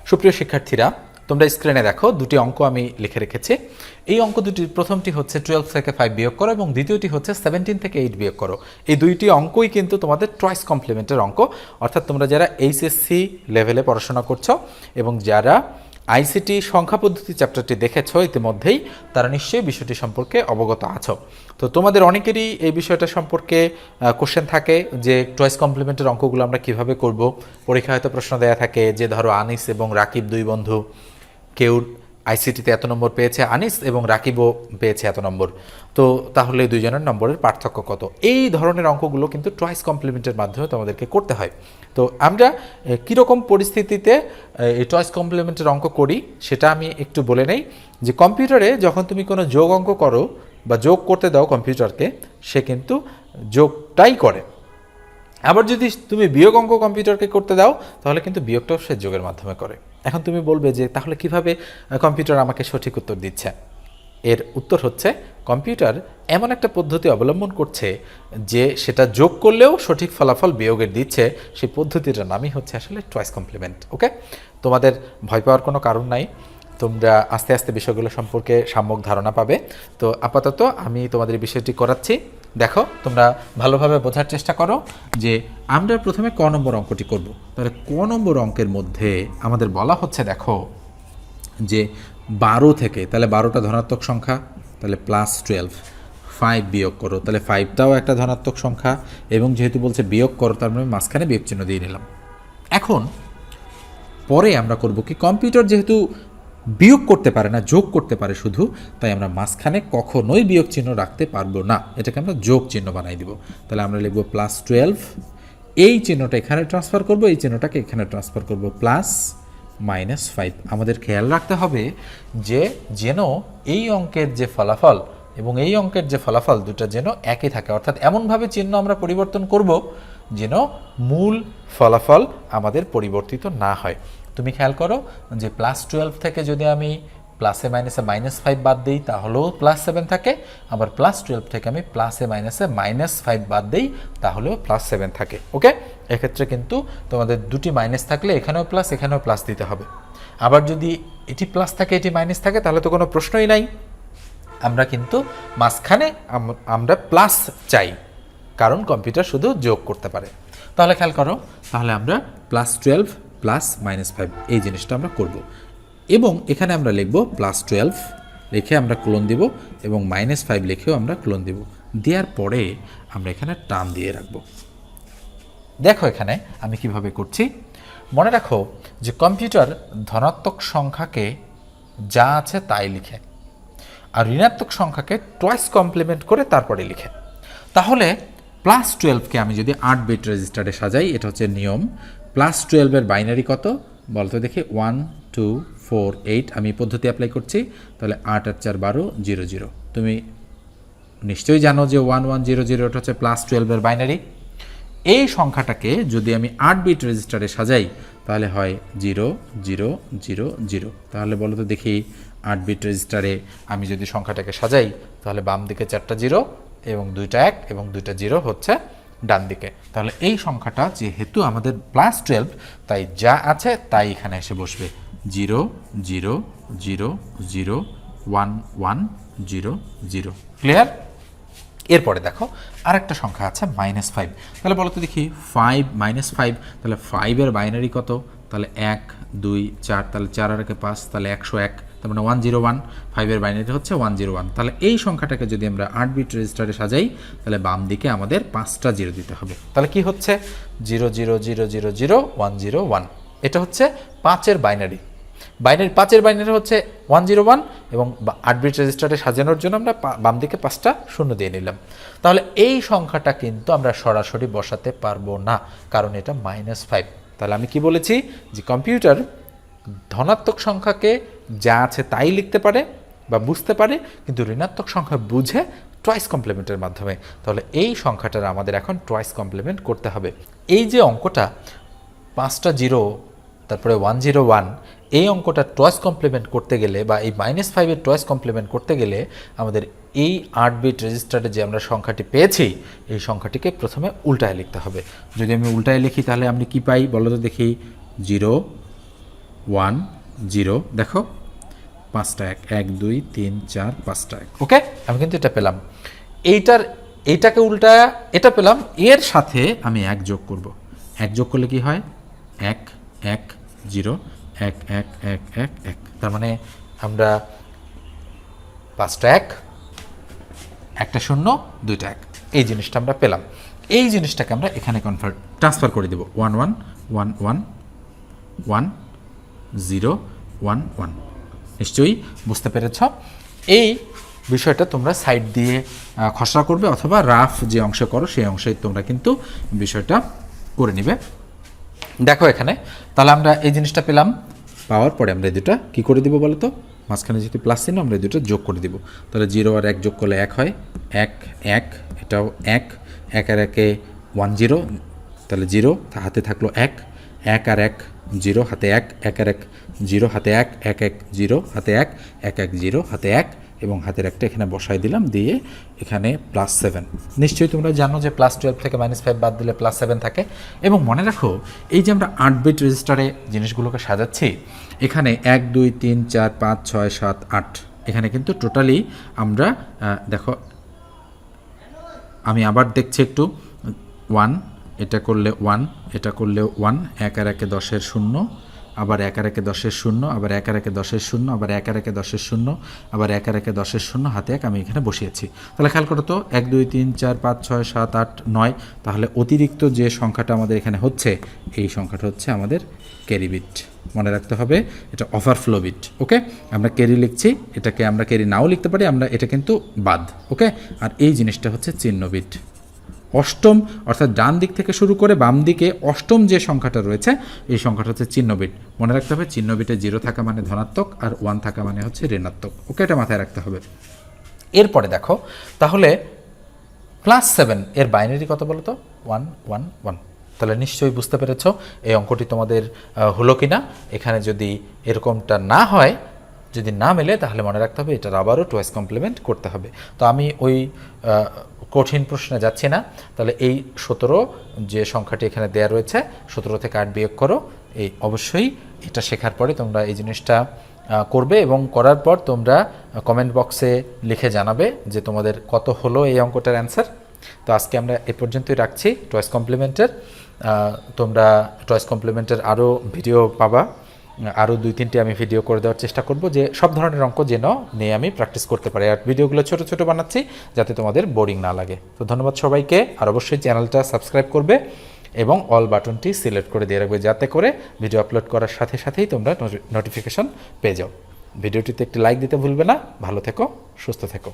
সুপ্রিয় শিক্ষার্থীরা, তোমরা স্ক্রিনে দেখো দুটি অঙ্ক আমি লিখে রেখেছি। এই অঙ্ক দুটির প্রথমটি হচ্ছে 12 থেকে 5 বিয়োগ করো এবং দ্বিতীয়টি হচ্ছে 17 থেকে 8 বিয়োগ করো। এই দুইটি অঙ্কই কিন্তু তোমাদের টয়েস কমপ্লিমেন্টের অঙ্ক, অর্থাৎ তোমরা যারা এইচএসসি লেভেলে পড়াশোনা করছো এবং যারা আইসিটি সংখ্যা পদ্ধতি চ্যাপ্টারটি দেখেছো ইতিমধ্যেই, তারা নিশ্চয়ই বিষয়টি সম্পর্কে অবগত আছো। তো তোমাদের অনেকেরই এই বিষয়টা সম্পর্কে কোশ্চেন থাকে যে টয়েস কমপ্লিমেন্টের অঙ্কগুলো আমরা কিভাবে করব। পরীক্ষায় হয়তো প্রশ্ন দেওয়া থাকে যে ধরো আনিস এবং রাকিব দুই বন্ধু, কেউ আইসিটিতে এত নম্বর পেয়েছে আনিস এবং রাকিবও পেয়েছে এত নম্বর, তো তাহলে দুইজনের নম্বরের পার্থক্য কত? এই ধরনের অঙ্কগুলো কিন্তু টয়েস কমপ্লিমেন্টের মাধ্যমে তোমাদেরকে করতে হয়। তো আমরা কীরকম পরিস্থিতিতে এই টয়েস কমপ্লিমেন্টের অঙ্ক করি সেটা আমি একটু বলে নেই। যে কম্পিউটারে যখন তুমি কোনো যোগ অঙ্ক করো বা যোগ করতে দাও কম্পিউটারকে, সে কিন্তু যোগটাই করে। আবার যদি তুমি বিয়োগ অঙ্ক কম্পিউটারকে করতে দাও তাহলে কিন্তু বিয়োগটাও সে যোগের মাধ্যমে করে। এখন তুমি বলবে যে তাহলে কিভাবে কম্পিউটার আমাকে সঠিক উত্তর দিচ্ছে? এর উত্তর হচ্ছে কম্পিউটার এমন একটা পদ্ধতি অবলম্বন করছে যে সেটা যোগ করলেও সঠিক ফলাফল বিয়োগের দিচ্ছে। সেই পদ্ধতিটার নামই হচ্ছে আসলে টয়েস কমপ্লিমেন্ট। ওকে, তোমাদের ভয় পাওয়ার কোনো কারণ নাই, তোমরা আস্তে আস্তে বিষয়গুলো সম্পর্কে সম্যক ধারণা পাবে। তো আপাতত আমি তোমাদের বিষয়টি করাচ্ছি, দেখো তোমরা ভালোভাবে বোঝার চেষ্টা করো। যে আমরা প্রথমে ক নম্বর অঙ্কটি করব। তাহলে ক নম্বর অঙ্কের মধ্যে আমাদের বলা হচ্ছে, দেখো যে 12 থেকে, তাহলে 12টা ধনাত্মক সংখ্যা, তাহলে +12, 5 বিয়োগ করো, তাহলে 5টাও একটা ধনাত্মক সংখ্যা এবং যেহেতু বলছে বিয়োগ করো তার মানে মাঝখানে বিয়োগ চিহ্ন দিয়ে নিলাম। এখন পরে আমরা করব কি, কম্পিউটার যেহেতু বিয়োগ করতে পারে না, যোগ করতে পারে শুধু, তাই আমরা মাঝখানে কখনোই বিয়োগ চিহ্ন রাখতে পারবো না, এটাকে আমরা যোগ চিহ্ন বানাই দিব। তাহলে আমরা লিখব +12, এই চিহ্নটা এখানে ট্রান্সফার করব, এই চিহ্নটাকে এখানে ট্রান্সফার করব, +-5। আমাদের খেয়াল রাখতে হবে যে যেন এই অঙ্কের যে ফলাফল এবং এই অঙ্কের যে ফলাফল দুটো যেন একই থাকে, অর্থাৎ এমনভাবে চিহ্ন আমরা পরিবর্তন করব যেন মূল ফলাফল আমাদের পরিবর্তিত না হয়। তুমি খেয়াল করো যে +12 থেকে যদি আমি প্লাসে মাইনাসে -5 বাদ দিই তাহলেও +7 থাকে, আবার +12 থেকে আমি প্লাসে মাইনাসে -5 বাদ দিই তাহলেও +7 থাকে। ওকে, এক্ষেত্রে কিন্তু তোমাদের দুটি মাইনাস থাকলে এখানেও প্লাস এখানেও প্লাস দিতে হবে। আবার যদি এটি প্লাস থাকে এটি মাইনাস থাকে তাহলে তো কোনো প্রশ্নই নাই, আমরা কিন্তু মাঝখানে আমরা প্লাস চাই, কারণ কম্পিউটার শুধু যোগ করতে পারে। তাহলে খেয়াল করো, তাহলে আমরা +12 +-5 এই জিনিসটা আমরা করব এবং এখানে আমরা লিখব +12 লিখে আমরা ক্লোন দিব এবং -5 লিখেও আমরা ক্লোন দিব। দেওয়ার পরে আমরা এখানে টান দিয়ে রাখব। দেখো এখানে আমি কিভাবে করছি, মনে রাখো যে কম্পিউটার ধনাত্মক সংখ্যাকে যা আছে তাই লিখে আর ঋণাত্মক সংখ্যাকে টয়েস কমপ্লিমেন্ট করে তারপরে লিখে। তাহলে +12কে আমি যদি 8 বিট রেজিস্টারে সাজাই, এটা হচ্ছে নিয়ম। +12 এর বাইনারি কত বলতো দেখি, 1 2 4 8। আমি পদ্ধতি অ্যাপ্লাই করছি, তাহলে 8 আর 4 12 0 0। তুমি নিশ্চয়ই জানো যে 1100 এটা হচ্ছে +12 এর বাইনারি। এই সংখ্যাটাকে যদি আমি 8 বিট রেজিস্টারে সাজাই তাহলে হয় 0 0 0 0। তাহলে বলো তো দেখি 8 বিট রেজিস্টারে আমি যদি সংখ্যাটাকে সাজাই তাহলে বাম দিকে 4টা 0 এবং 2টা 1 এবং 2টা 0 হচ্ছে ডান দিকে। তাহলে এই সংখ্যাটা যেহেতু আমাদের +12, তাই যা আছে তাই এখানে এসে বসবে, 0 0 0 0 1 1 0 0। ক্লিয়ার? এরপরে দেখো আরেকটা সংখ্যা আছে -5। তাহলে বলো তো দেখি 5 -5, তাহলে 5 এর বাইনারি কত? তাহলে 1 2 4, তাহলে 4 আর 5, তাহলে 101, তার মানে 101। 5 এর বাইনারি হচ্ছে 101। তাহলে এই সংখ্যাটাকে যদি আমরা 8 বিট রেজিস্টারে সাজাই তাহলে বাম দিকে আমাদের 5টা 0 দিতে হবে। তাহলে কি হচ্ছে 0 0 0 0 0 101। এটা হচ্ছে 5 এর বাইনারি। 5 এর বাইনারি হচ্ছে 101 এবং 8 বিট রেজিস্টারে সাজানোর জন্য আমরা বাম দিকে 5টা 0 দিয়ে নিলাম। তাহলে এই সংখ্যাটা কিন্তু আমরা সরাসরি বসাতে পারবো না, কারণ এটা -5। তাহলে আমি কি বলেছি যে কম্পিউটার ধনাত্মক সংখ্যাকে যা আছে তাই লিখতে পারে বা বুঝতে পারে, কিন্তু ঋণাত্মক সংখ্যা বুঝে টয়েস কমপ্লিমেন্টের মাধ্যমে। তাহলে এই সংখ্যাটার আমাদের এখন টয়েস কমপ্লিমেন্ট করতে হবে। এই যে অঙ্কটা 5টা 0 তারপরে 101, এই অঙ্কটা টয়েস কমপ্লিমেন্ট করতে গেলে বা এই -5 এর টয়েস কমপ্লিমেন্ট করতে গেলে আমাদের এই 8 বিট রেজিস্টারে যে আমরা সংখ্যাটি পেয়েছি এই সংখ্যাটিকে প্রথমে উল্টায় লিখতে হবে। যদি আমি উল্টায় লিখি তাহলে আমি কি পাই বলো তো দেখি, 0 1 0 দেখো 5টা 1 1 2 3 4 5টা 1 ওকে আমি কিন্তু এটা পেলাম এইটাকে উল্টায় এটা পেলাম এর সাথে আমি 1 যোগ করব 1 যোগ করলে কি হয় 1 1 0 1 1 1 1 1 তার মানে আমরা 5টা 1 একটা 0 2টা 1 এই জিনিসটা আমরা পেলাম এই জিনিসটাকে আমরা এখানে ট্রান্সফার করে দেব 1 1 1 1 1 0 1 1 নিশ্চয়ই বুঝতে পেরেছ এই বিষয়টা তোমরা সাইড দিয়ে খসড়া করবে অথবা রাফ যে অংশ করো সেই অংশে তোমরা কিন্তু বিষয়টা করে নিবে দেখো এখানে তাহলে আমরা এই জিনিসটা পেলাম পাওয়ার পরে আমরা এই দুটো কী করে দিব বলো তো মাঝখানে যেহেতু প্লাস চিহ্ন আমরা এই দুটো যোগ করে দিব তাহলে 0 আর 1 যোগ করলে 1 হয় 1 1 এটাও 1 1 আর 1 1 0 তাহলে 0 হাতে থাকলো 1 1 আর 1 0 হাতে 1 1 আর 1 0 হাতে 1 1 1 0 হাতে 1 1 1 0 হাতে 1 এবং হাতের একটা এখানে বসাই দিলাম দিয়ে এখানে +7 নিশ্চয়ই তোমরা জানো যে +12 থেকে -5 বাদ দিলে +7 থাকে এবং মনে রাখো এই যে আমরা 8 বিট রেজিস্টারে জিনিসগুলোকে সাজাচ্ছি এখানে 1 2 3 4 5 6 7 8 এখানে কিন্তু টোটালি আমরা দেখো আমি আবার দেখছি একটু 1 এটা করলে 1 এটা করলে 1 1 আর 1 10 এর 0 আবার 1 আর 1 10 এর 0 আবার 1 আর 1 10 এর 0 আবার 1 আর 1 10 এর 0 আবার 1 আর 1 10 এর 0 হাতে 1 আমি এখানে বসিয়েছি তাহলে খেয়াল করো তো 1 2 3 4 5 6 7 8 9 তাহলে অতিরিক্ত যে সংখ্যাটা আমাদের এখানে হচ্ছে এই সংখ্যাটা হচ্ছে আমাদের ক্যারি বিট মনে রাখতে হবে এটা ওভারফ্লো বিট ওকে আমরা ক্যারি লিখছি এটাকে আমরা ক্যারি নাও লিখতে পারি আমরা এটা কিন্তু বাদ ওকে আর এই জিনিসটা হচ্ছে চিহ্ন বিট অষ্টম অর্থাৎ ডান দিক থেকে শুরু করে বাম দিকে অষ্টম যে সংখ্যাটা রয়েছে এই সংখ্যাটা হচ্ছে চিহ্ন বিট মনে রাখতে হবে চিহ্ন বিটে 0 থাকা মানে ধনাত্মক আর 1 থাকা মানে হচ্ছে ঋণাত্মক ওকে এটা মাথায় রাখতে হবে এরপরে দেখো তাহলে +7 এর বাইনারি কত বলো তো 1 1 1 তাহলে নিশ্চয়ই বুঝতে পেরেছো এই অঙ্কটি তোমাদের হলো কিনা এখানে যদি এরকমটা না হয় যদি না মেলে তাহলে মনে রাখতে হবে এটার আবারও টুয়াইস কমপ্লিমেন্ট করতে হবে তো আমি ওই কঠিন প্রশ্নে যাচ্ছি না তাহলে এই 17 যে সংখ্যাটি এখানে দেয়া রয়েছে 17 থেকে 8 বিয়োগ করো এই অবশ্যই এটা শেখার পরে তোমরা এই জিনিসটা করবে এবং করার পর তোমরা কমেন্ট বক্সে লিখে জানাবে যে তোমাদের কত হলো এই অঙ্কটার অ্যান্সার তো আজকে আমরা এ পর্যন্তই রাখছি টয়েস কমপ্লিমেন্টের তোমরা টয়েস কমপ্লিমেন্টের আরও ভিডিও পাবা আরও 2-3টি আমি ভিডিও করে দেওয়ার চেষ্টা করব যে সব ধরনের অঙ্ক যেন নিয়ে আমি প্র্যাকটিস করতে পারি আর ভিডিওগুলো ছোট ছোট বানাচ্ছি যাতে তোমাদের বোরিং না লাগে তো ধন্যবাদ সবাইকে আর অবশ্যই চ্যানেলটা সাবস্ক্রাইব করবে এবং অল বাটনটি সিলেক্ট করে দিয়ে রাখবে যাতে করে ভিডিও আপলোড করার সাথে সাথেই তোমরা নোটিফিকেশন পেয়ে যাও ভিডিওটিতে একটি লাইক দিতে ভুলবে না ভালো থেকো সুস্থ থেকো